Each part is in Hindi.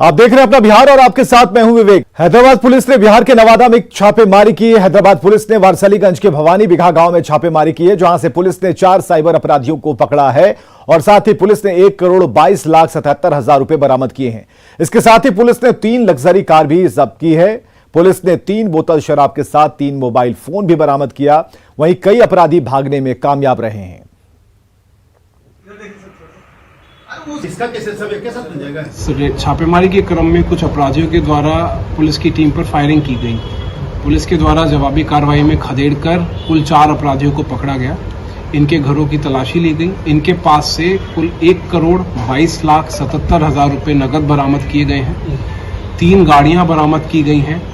आप देख रहे हैं अपना बिहार और आपके साथ मैं हूं विवेक। हैदराबाद पुलिस ने बिहार के नवादा में छापेमारी की है। हैदराबाद पुलिस ने वारसलीगंज के भवानी बिघा गांव में छापेमारी की है, जहां से पुलिस ने 4 साइबर अपराधियों को पकड़ा है और साथ ही पुलिस ने 1,22,77,000 रुपए बरामद किए हैं। इसके साथ ही पुलिस ने 3 लग्जरी कार भी जब्त की है। पुलिस ने 3 बोतल शराब के साथ 3 मोबाइल फोन भी बरामद किया। वहीं कई अपराधी भागने में कामयाब रहे हैं। इसका कैसे सब एक साथ बन जाएगा? छापेमारी के क्रम में कुछ अपराधियों के द्वारा पुलिस की टीम पर फायरिंग की गई। पुलिस के द्वारा जवाबी कार्रवाई में खदेड़ कर कुल 4 अपराधियों को पकड़ा गया। इनके घरों की तलाशी ली गई। इनके पास से कुल 1,22,77,000 रुपए नकद बरामद किए गए हैं। 3 गाड़ियां बरामद की गई हैं।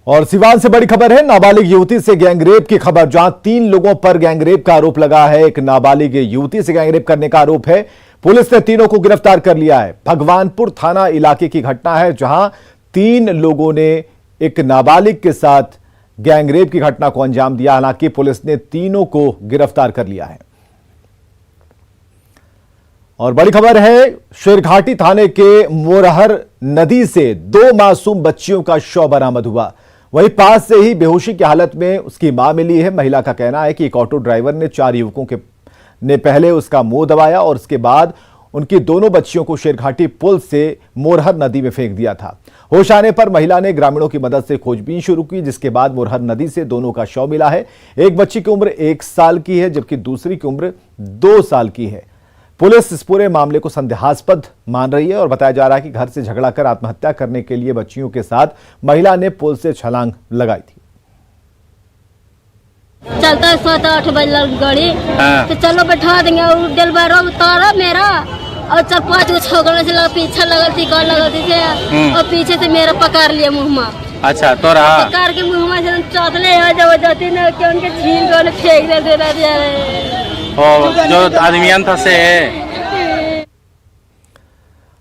और सिवान से बड़ी खबर है, नाबालिग युवती से गैंगरेप की खबर, जहां 3 लोगों पर गैंगरेप का आरोप लगा है। एक नाबालिग युवती से गैंगरेप करने का आरोप है। पुलिस ने तीनों को गिरफ्तार कर लिया है। भगवानपुर थाना इलाके की घटना है, जहां 3 लोगों ने एक नाबालिग के साथ गैंगरेप की घटना को अंजाम दिया। हालांकि पुलिस ने तीनों को गिरफ्तार कर लिया है। और बड़ी खबर है, शेरघाटी थाने के मोरहर नदी से 2 मासूम बच्चियों का शव बरामद हुआ। वहीं पास से ही बेहोशी की हालत में उसकी मां मिली है। महिला का कहना है कि एक ऑटो ड्राइवर ने 4 युवकों ने पहले उसका मुंह दबाया और उसके बाद उनकी दोनों बच्चियों को शेरघाटी पुल से मोरहर नदी में फेंक दिया था। होश आने पर महिला ने ग्रामीणों की मदद से खोजबीन शुरू की, जिसके बाद मोरहर नदी से दोनों का शव मिला है। एक बच्ची की उम्र 1 साल की है, जबकि दूसरी की उम्र 2 साल की है। पुलिस इस पूरे मामले को संदेहास्पद मान रही है और बताया जा रहा है कि घर से झगड़ा कर आत्महत्या करने के लिए बच्चियों के साथ महिला ने पुल से छलांग लगाई थी। चलता है 7-8 बजे गाड़ी, तो चलो बैठा देंगे और दिलबरो उतारा मेरा और 4-5 गो छोकरों से पीछे लगल थी, कौन लगल थी और पीछे से मेरा पकड़ लिया मुँह में। अच्छा, तो रहा पकड़ के मुँह में से चौथले जब जाती ना कि उनके छीन को फेंक देते रहते। जो आदमियन था से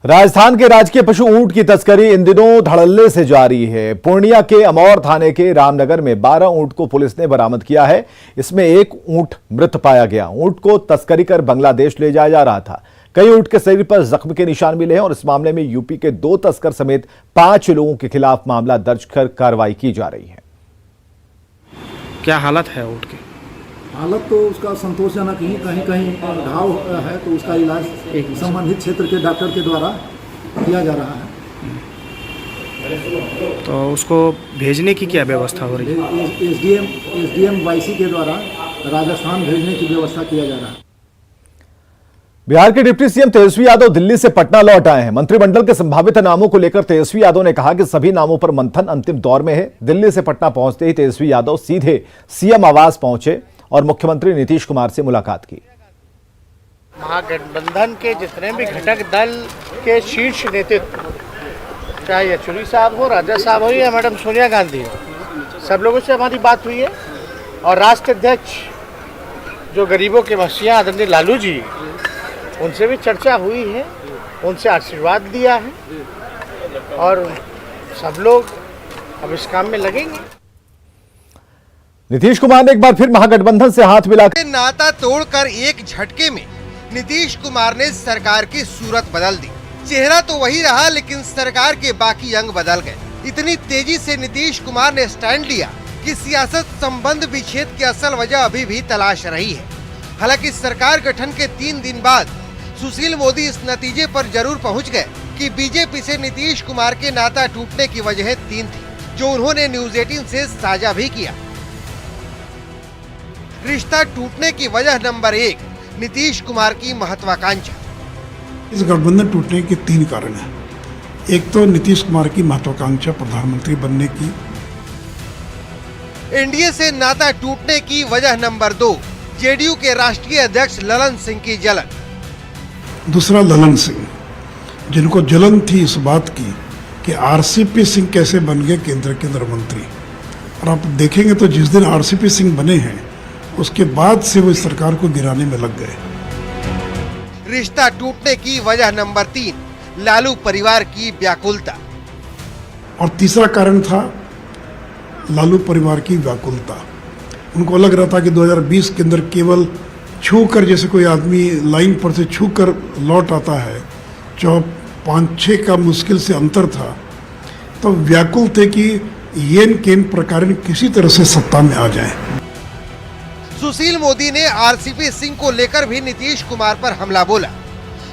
राजस्थान के राजकीय पशु ऊंट की तस्करी इन दिनों धड़ल्ले से जारी है। पूर्णिया के अमौर थाने के रामनगर में 12 ऊंट को पुलिस ने बरामद किया है। इसमें एक ऊंट मृत पाया गया। ऊंट को तस्करी कर बांग्लादेश ले जाया जा रहा था। कई ऊंट के शरीर पर जख्म के निशान मिले हैं और इस मामले में यूपी के 2 तस्कर समेत 5 लोगों के खिलाफ मामला दर्ज कर कार्रवाई की जा रही है। क्या हालत है ऊंट की? हालत तो उसका संतोषजनक ही, कहीं घाव है तो उसका इलाज संबंधित क्षेत्र के डॉक्टर के द्वारा किया जा रहा है। तो उसको भेजने की क्या व्यवस्था हो रही है? एसडीएम वाईसी के द्वारा राजस्थान भेजने की व्यवस्था किया जा रहा है। बिहार के डिप्टी सीएम तेजस्वी यादव दिल्ली से पटना लौट आए हैं। मंत्रिमंडल के संभावित नामों को लेकर तेजस्वी यादव ने कहा कि सभी नामों पर मंथन अंतिम दौर में है। दिल्ली से पटना पहुंचते ही तेजस्वी यादव सीधे सीएम आवास पहुंचे और मुख्यमंत्री नीतीश कुमार से मुलाकात की। महागठबंधन के जितने भी घटक दल के शीर्ष नेतृत्व, चाहे येचुरी साहब हो, राजा साहब हो या मैडम सोनिया गांधी हो, सब लोगों से हमारी बात हुई है। और राष्ट्र अध्यक्ष जो गरीबों के मसीहा आदरणीय लालू जी, उनसे भी चर्चा हुई है, उनसे आशीर्वाद दिया है और सब लोग अब इस काम में लगेंगे। नीतीश कुमार ने एक बार फिर महागठबंधन से हाथ मिलाकर नाता तोड़कर एक झटके में नीतीश कुमार ने सरकार की सूरत बदल दी। चेहरा तो वही रहा, लेकिन सरकार के बाकी अंग बदल गए। इतनी तेजी से नीतीश कुमार ने स्टैंड लिया कि सियासत संबंध विच्छेद की असल वजह अभी भी तलाश रही है। हालांकि सरकार गठन के 3 दिन बाद सुशील मोदी इस नतीजे पर जरूर पहुंच गए कि बीजेपी से नीतीश कुमार के नाता टूटने की वजह 3 थी, जो उन्होंने न्यूज 18 से साझा भी किया। रिश्ता टूटने की वजह नंबर 1, नीतीश कुमार की महत्वाकांक्षा। इस गठबंधन टूटने के 3 कारण हैं। एक तो नीतीश कुमार की महत्वाकांक्षा प्रधानमंत्री बनने की। एनडीए से नाता टूटने की वजह नंबर 2, जेडीयू के राष्ट्रीय अध्यक्ष ललन सिंह की जलन। दूसरा ललन सिंह, जिनको जलन थी इस बात की कि आरसीपी सिंह कैसे बन गए केंद्र के अंदर मंत्री। और आप देखेंगे तो जिस दिन आरसीपी सिंह बने हैं, उसके बाद से वो इस सरकार को गिराने में लग गए। रिश्ता टूटने की वजह नंबर 3, लालू परिवार की व्याकुलता। और तीसरा कारण था लालू परिवार की व्याकुलता। उनको लग रहा था कि 2020 के अंदर केवल छू कर, जैसे कोई आदमी लाइन पर से छू कर लौट आता है, 5-6 का मुश्किल से अंतर था, तो व्याकुल थे कि येन केन प्रकार किसी तरह से सत्ता में आ जाए। सुशील मोदी ने आरसीपी सिंह को लेकर भी नीतीश कुमार पर हमला बोला।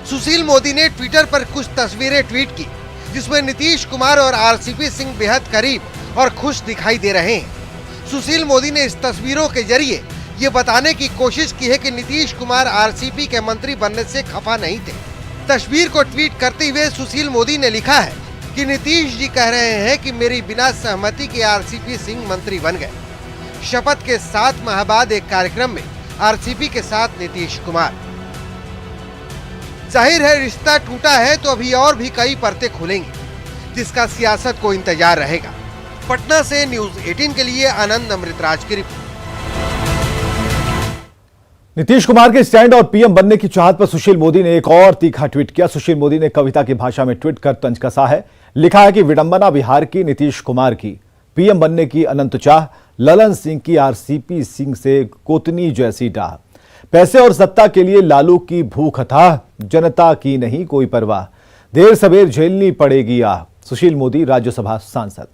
सुशील मोदी ने ट्विटर पर कुछ तस्वीरें ट्वीट की जिसमें नीतीश कुमार और आरसीपी सिंह बेहद करीब और खुश दिखाई दे रहे हैं। सुशील मोदी ने इस तस्वीरों के जरिए ये बताने की कोशिश की है कि नीतीश कुमार आरसीपी के मंत्री बनने से खफा नहीं थे। तस्वीर को ट्वीट करते हुए सुशील मोदी ने लिखा है कि नीतीश जी कह रहे हैं कि मेरी बिना सहमति के आरसीपी सिंह मंत्री बन गए। शपथ के 7 माह बाद एक कार्यक्रम में आरसीपी के साथ नीतीश कुमार। जाहिर है रिश्ता टूटा है तो अभी और भी कई परतें खुलेंगी जिसका सियासत को इंतजार रहेगा। पटना से न्यूज 18 के लिए आनंद अमृतराज की रिपोर्ट। नीतीश कुमार के स्टैंड और पीएम बनने की चाहत पर सुशील मोदी ने एक और तीखा ट्वीट किया। सुशील मोदी ने कविता की भाषा में ट्वीट कर तंज कसा है। लिखा है कि विडंबना बिहार की नीतीश कुमार की, पीएम बनने की अनंत चाह, ललन सिंह की आरसीपी सिंह से कोतनी जैसी डाह, पैसे और सत्ता के लिए लालू की भूख अथाह, जनता की नहीं कोई परवाह, देर सवेर झेलनी पड़ेगी आह। सुशील मोदी राज्यसभा सांसद।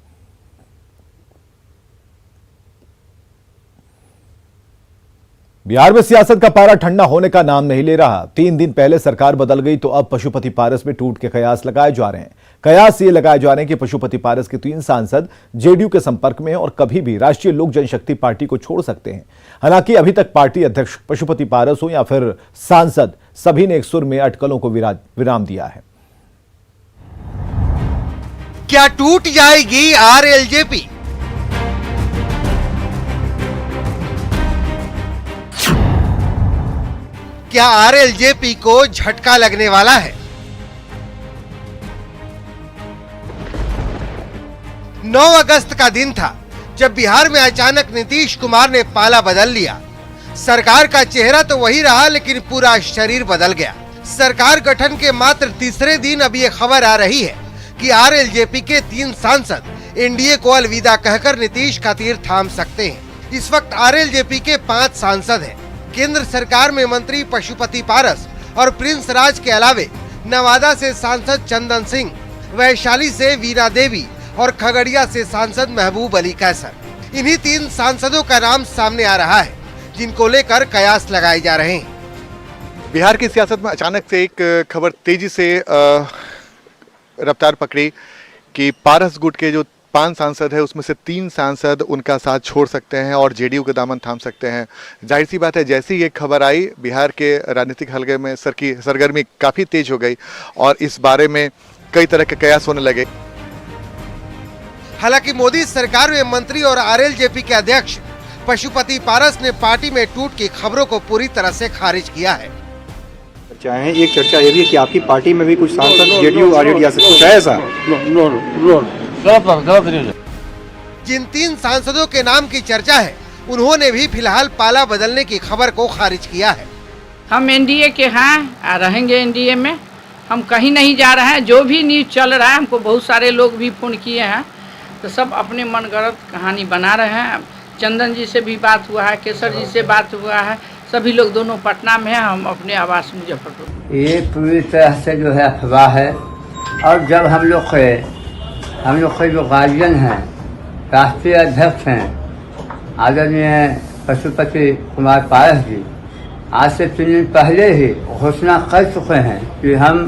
बिहार में सियासत का पारा ठंडा होने का नाम नहीं ले रहा। 3 दिन पहले सरकार बदल गई तो अब पशुपति पारस में टूट के कयास लगाए जा रहे हैं। कयास ये लगाए जा रहे हैं कि पशुपति पारस के 3 सांसद जेडीयू के संपर्क में हैं और कभी भी राष्ट्रीय लोक जनशक्ति पार्टी को छोड़ सकते हैं। हालांकि अभी तक पार्टी अध्यक्ष पशुपति पारस हो या फिर सांसद, सभी ने एक सुर में अटकलों को विराम दिया है। क्या टूट जाएगी आरएलजेपी? क्या आरएलजेपी को झटका लगने वाला है? 9 अगस्त का दिन था जब बिहार में अचानक नीतीश कुमार ने पाला बदल लिया। सरकार का चेहरा तो वही रहा लेकिन पूरा शरीर बदल गया। सरकार गठन के मात्र तीसरे दिन अब ये खबर आ रही है कि आरएलजेपी के 3 सांसद एनडीए को अलविदा कहकर नीतीश का तीर थाम सकते हैं। इस वक्त आरएलजेपी के 5 सांसद हैं। केंद्र सरकार में मंत्री पशुपति पारस और प्रिंस राज के अलावे नवादा से सांसद चंदन सिंह, वैशाली से वीणा देवी और खगड़िया से सांसद महबूब अली कैसर। इन्हीं 3 सांसदों का नाम सामने आ रहा है जिनको लेकर कयास लगाए जा रहे हैं। बिहार की सियासत में अचानक से एक खबर तेजी से रफ्तार पकड़ी कि पारस गुट के जो 5 सांसद है उसमें से 3 सांसद उनका साथ छोड़ सकते हैं और जेडीयू का दामन थाम सकते हैं। जाहिर सी बात है, जैसे ही ये खबर आई बिहार के राजनीतिक हलके में सरगर्मी काफ़ी तेज हो गई और इस बारे में कई तरह के कयास होने लगे। हालांकि मोदी सरकार में मंत्री और आरएलजेपी के अध्यक्ष पशुपति पारस ने पार्टी में टूट की खबरों को पूरी तरह से खारिज किया है। चाहे एक चर्चा ये भी है कि आपकी पार्टी में भी कुछ सांसद जेडीयू आरजेडी से कुछ है ऐसा? जिन 3 सांसदों के नाम की चर्चा है उन्होंने भी फिलहाल पाला बदलने की खबर को खारिज किया है। हम एनडीए के हैं, रहेंगे एनडीए में, हम कहीं नहीं जा रहे हैं। जो भी न्यूज चल रहा है, हमको बहुत सारे लोग भी फोन किए हैं तो सब अपने मनगढ़ंत कहानी बना रहे हैं। चंदन जी से भी बात हुआ है, केसर जी से बात हुआ है, सभी लोग दोनों पटना में हैं, हम अपने आवास मुजफ्फरपुर। ये पूरी तरह से जो है अफवाह है। और जब हम लोग के जो गार्जियन हैं, राष्ट्रीय अध्यक्ष हैं आदरणीय पशुपति कुमार पारस जी, आज से 3 दिन पहले ही घोषणा कर चुके हैं कि हम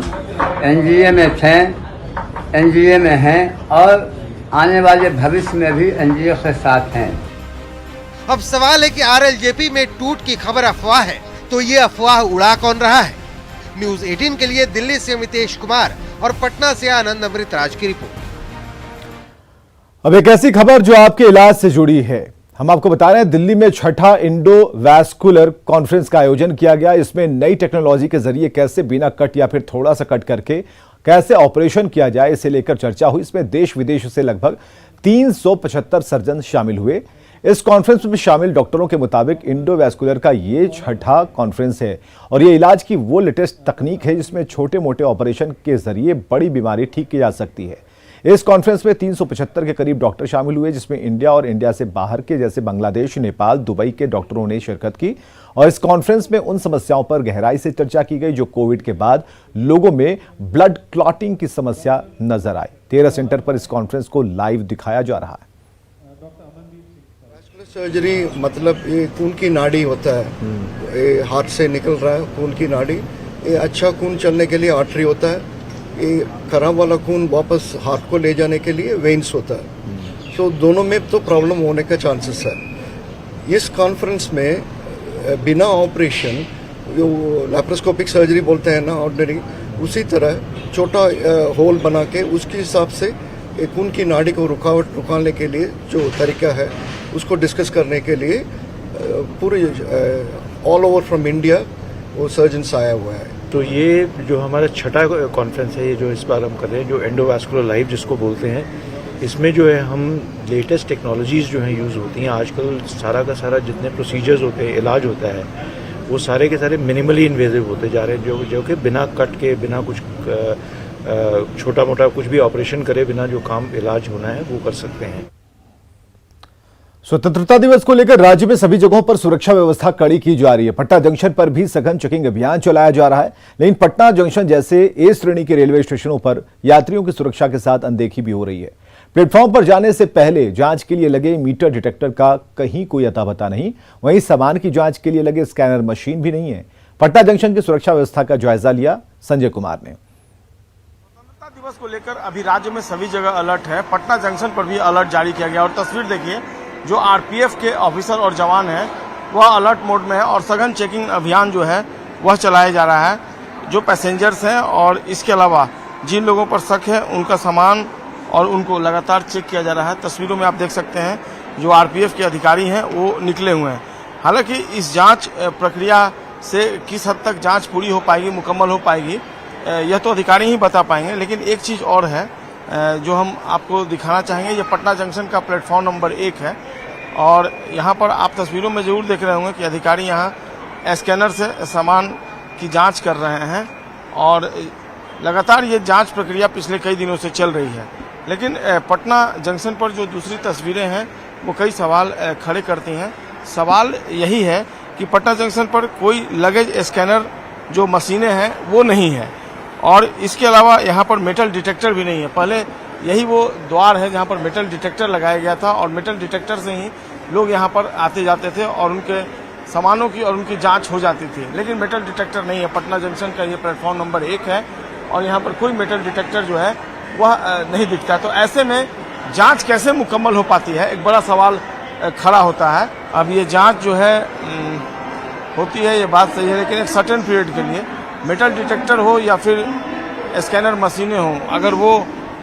एनडीए में थे, एनडीए में हैं और आने वाले भविष्य में भी एनडीए के साथ हैं। अब सवाल है कि आरएलजेपी में टूट की खबर अफवाह है तो ये अफवाह उड़ा कौन रहा है? न्यूज 18 के लिए दिल्ली से मितेश कुमार और पटना से आनंद अमृतराज की रिपोर्ट। अब एक ऐसी खबर जो आपके इलाज से जुड़ी है। हम आपको बता रहे हैं दिल्ली में 6ठा इंडोवैस्कुलर कॉन्फ्रेंस का आयोजन किया गया। इसमें नई टेक्नोलॉजी के जरिए कैसे बिना कट या फिर थोड़ा सा कट करके कैसे ऑपरेशन किया जाए, इसे लेकर चर्चा हुई। इसमें देश विदेश से लगभग 375 सर्जन शामिल हुए। इस कॉन्फ्रेंस में शामिल डॉक्टरों के मुताबिक इंडोवैस्कुलर का ये 6ठा कॉन्फ्रेंस है और ये इलाज की वो लेटेस्ट तकनीक है जिसमें छोटे मोटे ऑपरेशन के जरिए बड़ी बीमारी ठीक की जा सकती है। इस कॉन्फ्रेंस में 375 के करीब डॉक्टर शामिल हुए, जिसमें इंडिया और इंडिया से बाहर के जैसे बांग्लादेश, नेपाल, दुबई के डॉक्टरों ने शिरकत की। और इस कॉन्फ्रेंस में उन समस्याओं पर गहराई से चर्चा की गई जो कोविड के बाद लोगों में ब्लड क्लॉटिंग की समस्या नजर आई। 13 सेंटर पर इस कॉन्फ्रेंस को लाइव दिखाया जा रहा है। सर्जरी मतलब ये खून की नाड़ी होता है, ये हाथ से निकल रहा है खून की नाड़ी। ये अच्छा खून चलने के लिए आर्टरी होता है, ये खराब वाला खून वापस हार्ट को ले जाने के लिए वेन्स होता है। तो दोनों में तो प्रॉब्लम होने का चांसेस है। इस कॉन्फ्रेंस में बिना ऑपरेशन, जो लैप्रोस्कोपिक सर्जरी बोलते हैं ना ऑर्डिनरी, उसी तरह छोटा होल बना के उसके हिसाब से खून की नाड़ी को रुकाने के लिए जो तरीका है उसको डिस्कस करने के लिए पूरे ऑल ओवर फ्रॉम इंडिया वो सर्जन्स आया हुआ है। तो ये जो हमारा छठा कॉन्फ्रेंस है, ये जो इस बार हम कर रहे हैं, जो एंडोवास्कुलर लाइफ जिसको बोलते हैं, इसमें जो है हम लेटेस्ट टेक्नोलॉजीज़ जो हैं यूज़ होती हैं। आजकल सारा का सारा जितने प्रोसीजर्स होते हैं, इलाज होता है, वो सारे के सारे मिनिमली इन्वेजिव होते जा रहे हैं, जो कि बिना कट के, बिना कुछ छोटा मोटा कुछ भी ऑपरेशन करे बिना जो काम इलाज होना है वो कर सकते हैं। स्वतंत्रता दिवस को लेकर राज्य में सभी जगहों पर सुरक्षा व्यवस्था कड़ी की जा रही है। पटना जंक्शन पर भी सघन चेकिंग अभियान चलाया जा रहा है, लेकिन पटना जंक्शन जैसे ए श्रेणी के रेलवे स्टेशनों पर यात्रियों की सुरक्षा के साथ अनदेखी भी हो रही है। प्लेटफॉर्म पर जाने से पहले जांच के लिए लगे मीटर डिटेक्टर का कहीं कोई अता पता नहीं, वहीं सामान की जांच के लिए लगे स्कैनर मशीन भी नहीं है। पटना जंक्शन की सुरक्षा व्यवस्था का जायजा लिया संजय कुमार ने। स्वतंत्रता दिवस को लेकर अभी राज्य में सभी जगह अलर्ट है। पटना जंक्शन पर भी अलर्ट जारी किया गया और तस्वीर देखिए, जो आरपीएफ के ऑफिसर और जवान हैं वह अलर्ट मोड में है और सघन चेकिंग अभियान जो है वह चलाया जा रहा है। जो पैसेंजर्स हैं और इसके अलावा जिन लोगों पर शक है उनका सामान और उनको लगातार चेक किया जा रहा है। तस्वीरों में आप देख सकते हैं जो आरपीएफ के अधिकारी हैं वो निकले हुए हैं। हालांकि इस जांच प्रक्रिया से किस हद तक जांच पूरी हो पाएगी, मुकम्मल हो पाएगी, यह तो अधिकारी ही बता पाएंगे। लेकिन एक चीज़ और है जो हम आपको दिखाना चाहेंगे। ये पटना जंक्शन का प्लेटफॉर्म नंबर 1 है और यहाँ पर आप तस्वीरों में जरूर देख रहे होंगे कि अधिकारी यहाँ स्कैनर से सामान की जांच कर रहे हैं और लगातार ये जांच प्रक्रिया पिछले कई दिनों से चल रही है। लेकिन पटना जंक्शन पर जो दूसरी तस्वीरें हैं वो कई सवाल खड़े करती हैं। सवाल यही है कि पटना जंक्शन पर कोई लगेज स्कैनर जो मशीनें हैं वो नहीं है और इसके अलावा यहाँ पर मेटल डिटेक्टर भी नहीं है। पहले यही वो द्वार है जहाँ पर मेटल डिटेक्टर लगाया गया था और मेटल डिटेक्टर से ही लोग यहाँ पर आते जाते थे और उनके सामानों की और उनकी जांच हो जाती थी। लेकिन मेटल डिटेक्टर नहीं है। पटना जंक्शन का ये प्लेटफॉर्म नंबर 1 है और यहाँ पर कोई मेटल डिटेक्टर जो है वह नहीं दिखता। तो ऐसे में जांच कैसे मुकम्मल हो पाती है, एक बड़ा सवाल खड़ा होता है। अब ये जांच जो है होती है, ये बात सही है, लेकिन एक सर्टेन पीरियड के लिए मेटल डिटेक्टर हो या फिर स्कैनर मशीनें हों, अगर वो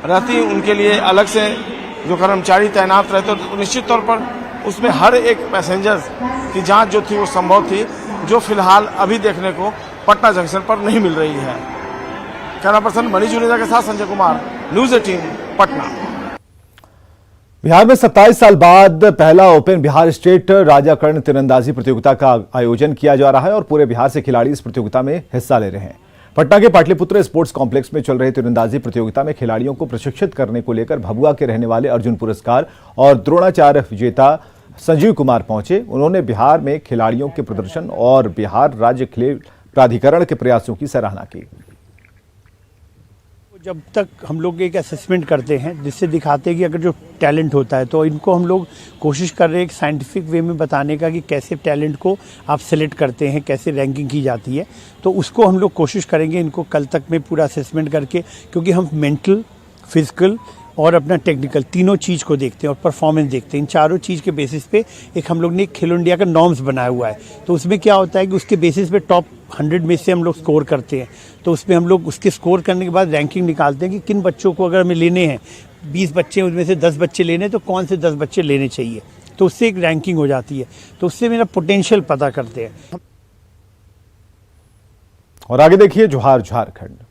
रहती उनके लिए अलग से जो कर्मचारी तैनात रहते तो निश्चित तौर पर उसमें हर एक पैसेंजर की जांच जो थी वो संभव थी, जो फिलहाल अभी देखने को पटना जंक्शन पर नहीं मिल रही है। कैमरा पर्सन मनीष जुनेजा के साथ संजय कुमार, न्यूज़ 18 पटना। बिहार में 27 साल बाद पहला ओपन बिहार स्टेट राजाकर्ण तीरंदाजी प्रतियोगिता का आयोजन किया जा रहा है और पूरे बिहार से खिलाड़ी इस प्रतियोगिता में हिस्सा ले रहे हैं। पटना के पाटलिपुत्र स्पोर्ट्स कॉम्प्लेक्स में चल रही तीरंदाजी प्रतियोगिता में खिलाड़ियों को प्रशिक्षित करने को लेकर भभुआ के रहने वाले अर्जुन पुरस्कार और द्रोणाचार्य विजेता संजीव कुमार पहुंचे। उन्होंने बिहार में खिलाड़ियों के प्रदर्शन और बिहार राज्य खेल प्राधिकरण के प्रयासों की सराहना की। जब तक हम लोग एक असेसमेंट करते हैं जिससे दिखाते हैं कि अगर जो टैलेंट होता है तो इनको हम लोग कोशिश कर रहे हैं एक साइंटिफिक वे में बताने का कि कैसे टैलेंट को आप सेलेक्ट करते हैं, कैसे रैंकिंग की जाती है। तो उसको हम लोग कोशिश करेंगे इनको कल तक में पूरा असेसमेंट करके, क्योंकि हम मेंटल, फिजिकल और अपना टेक्निकल तीनों चीज़ को देखते हैं और परफॉर्मेंस देखते हैं। इन चारों चीज़ के बेसिस पे एक हम लोग ने खेलो इंडिया का नॉर्म्स बनाया हुआ है। तो उसमें क्या होता है कि उसके बेसिस पे टॉप 100 में से हम लोग स्कोर करते हैं। तो उसमें हम लोग उसके स्कोर करने के बाद रैंकिंग निकालते हैं कि किन बच्चों को अगर हमें लेने हैं, 20 बच्चे उनमें से 10 बच्चे लेने, तो कौन से 10 बच्चे लेने चाहिए। तो उससे एक रैंकिंग हो जाती है, तो उससे मेरा पोटेंशियल पता करते हैं। और आगे देखिए जोहार झारखंड।